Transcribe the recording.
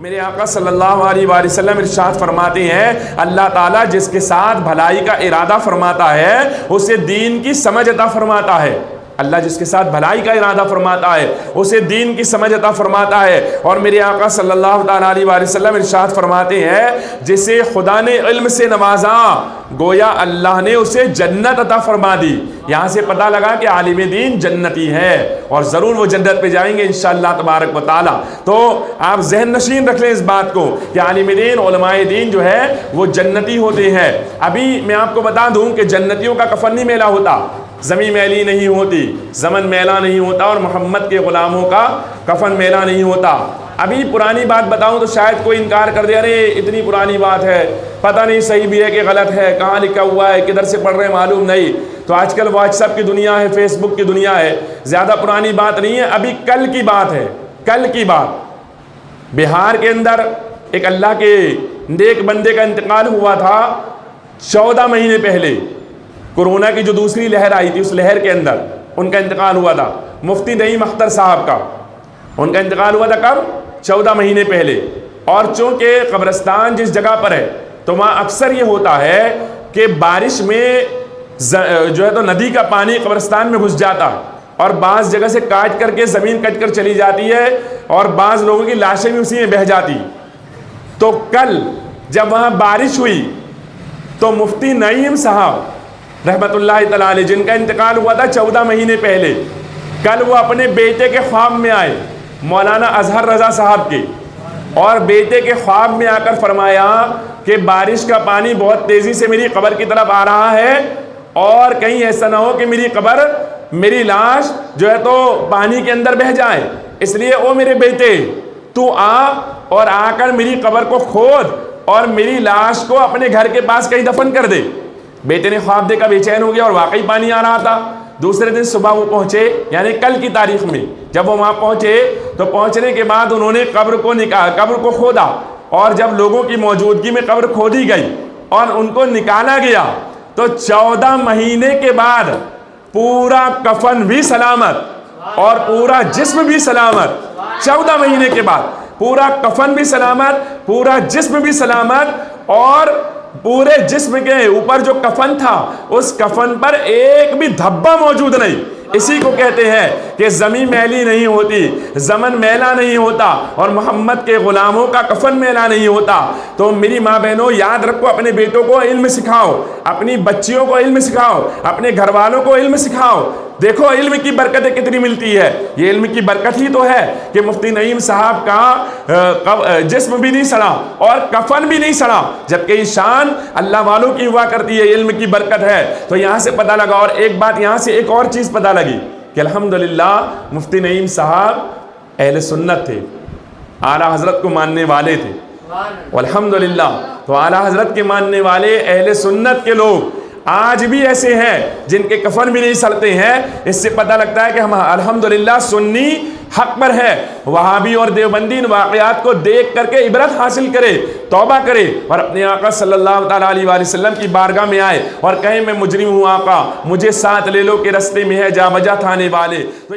میرے آقا صلی اللہ علیہ وآلہ وسلم ارشاد فرماتے ہیں اللہ تعالیٰ جس کے ساتھ بھلائی کا ارادہ فرماتا ہے اسے دین کی سمجھ عطا فرماتا ہے۔ اللہ جس کے ساتھ بھلائی کا ارادہ فرماتا ہے اسے دین کی سمجھ عطا فرماتا ہے۔ اور میرے آقا صلی اللہ تعالیٰ علیہ وآلہ وسلم ارشاد فرماتے ہیں جسے خدا نے علم سے نوازا گویا اللہ نے اسے جنت عطا فرما دی۔ یہاں سے پتہ لگا کہ عالم دین جنتی ہے اور ضرور وہ جنت پہ جائیں گے انشاءاللہ تبارک و تعالی۔ تو آپ ذہن نشین رکھ لیں اس بات کو کہ عالم دین علماء دین جو ہے وہ جنتی ہوتے ہیں۔ ابھی میں آپ کو بتا دوں کہ جنتیوں کا کفن نہیں میلا ہوتا، زمین میلی نہیں ہوتی، زمن میلا نہیں ہوتا، اور محمد کے غلاموں کا کفن میلا نہیں ہوتا۔ ابھی پرانی بات بتاؤں تو شاید کوئی انکار کر دے، ارے اتنی پرانی بات ہے، پتہ نہیں صحیح بھی ہے کہ غلط ہے، کہاں لکھا ہوا ہے، کدھر سے پڑھ رہے ہیں معلوم نہیں۔ تو آج کل واٹس ایپ کی دنیا ہے، فیس بک کی دنیا ہے، زیادہ پرانی بات نہیں ہے، ابھی کل کی بات ہے، کل کی بات۔ بہار کے اندر ایک اللہ کے نیک بندے کا انتقال ہوا تھا 14 مہینے پہلے، کورونا کی جو دوسری لہر آئی تھی اس لہر کے اندر ان کا انتقال ہوا تھا، مفتی نعیم اختر صاحب کا۔ ان کا انتقال ہوا تھا کب؟ 14 مہینے پہلے۔ اور چونکہ قبرستان جس جگہ پر ہے تو وہاں اکثر یہ ہوتا ہے کہ بارش میں جو ہے تو ندی کا پانی قبرستان میں گھس جاتا، اور بعض جگہ سے کاٹ کر کے زمین کٹ کر چلی جاتی ہے، اور بعض لوگوں کی لاشیں بھی اسی میں بہہ جاتی۔ تو کل جب وہاں بارش ہوئی تو مفتی نعیم صاحب رحمت اللہ تعالیٰ علیہ جن کا انتقال ہوا تھا 14 مہینے پہلے، کل وہ اپنے بیٹے کے خواب میں آئے، مولانا اظہر رضا صاحب کے، اور بیٹے کے خواب میں آ کر فرمایا کہ بارش کا پانی بہت تیزی سے میری قبر کی طرف آ رہا ہے، اور کہیں ایسا نہ ہو کہ میری قبر، میری لاش جو ہے تو پانی کے اندر بہہ جائے، اس لیے او میرے بیٹے تو آ اور آ کر میری قبر کو کھود اور میری لاش کو اپنے گھر کے پاس کہیں دفن کر دے۔ بیٹے نے خواب دیکھا، بے چین ہو گیا، اور واقعی پانی آ رہا تھا۔ دوسرے دن صبح وہ پہنچے، یعنی کل کی تاریخ میں جب وہ وہاں پہنچے تو پہنچنے کے بعد انہوں نے قبر کو کھودا، اور جب لوگوں کی موجودگی میں قبر کھودی گئی اور ان کو نکالا گیا تو 14 مہینے کے بعد پورا کفن بھی سلامت اور پورا جسم بھی سلامت۔ 14 مہینے کے بعد پورا کفن بھی سلامت، پورا جسم بھی سلامت، اور پورے جسم کے اوپر جو کفن تھا اس کفن پر ایک بھی دھبا موجود نہیں۔ اسی کو کہتے ہیں کہ زمین میلی نہیں ہوتی، زمن میلا نہیں ہوتا، اور محمد کے غلاموں کا کفن میلا نہیں ہوتا۔ تو میری ماں بہنوں یاد رکھو، اپنے بیٹوں کو علم سکھاؤ، اپنی بچیوں کو علم سکھاؤ، اپنے گھر والوں کو علم سکھاؤ۔ دیکھو علم کی برکتیں کتنی ملتی ہے۔ یہ علم کی برکت ہی تو ہے کہ مفتی نعیم صاحب کا جسم بھی نہیں سڑا اور کفن بھی نہیں سڑا، جبکہ شان اللہ والوں کی ہوا کرتی ہے، علم کی برکت ہے۔ تو یہاں سے پتہ لگا، اور ایک بات یہاں سے ایک اور چیز پتہ لگی کہ الحمدللہ مفتی نعیم صاحب اہل سنت تھے، اعلیٰ حضرت کو ماننے والے تھے، والحمدللہ۔ تو اعلیٰ حضرت کے ماننے والے اہل سنت کے لوگ آج بھی ایسے ہیں جن کے کفن بھی نہیں سڑتے ہیں۔ اس سے پتہ لگتا ہے کہ ہم الحمدللہ سنی حق پر ہے۔ وہابی اور دیوبندی ان واقعات کو دیکھ کر کے عبرت حاصل کرے، توبہ کرے، اور اپنے آقا صلی اللہ تعالیٰ علیہ وآلہ وسلم کی بارگاہ میں آئے اور کہیں میں مجرم ہوں آقا، مجھے ساتھ لے لو کہ رستے میں ہے جا بجا تھانے والے۔ تو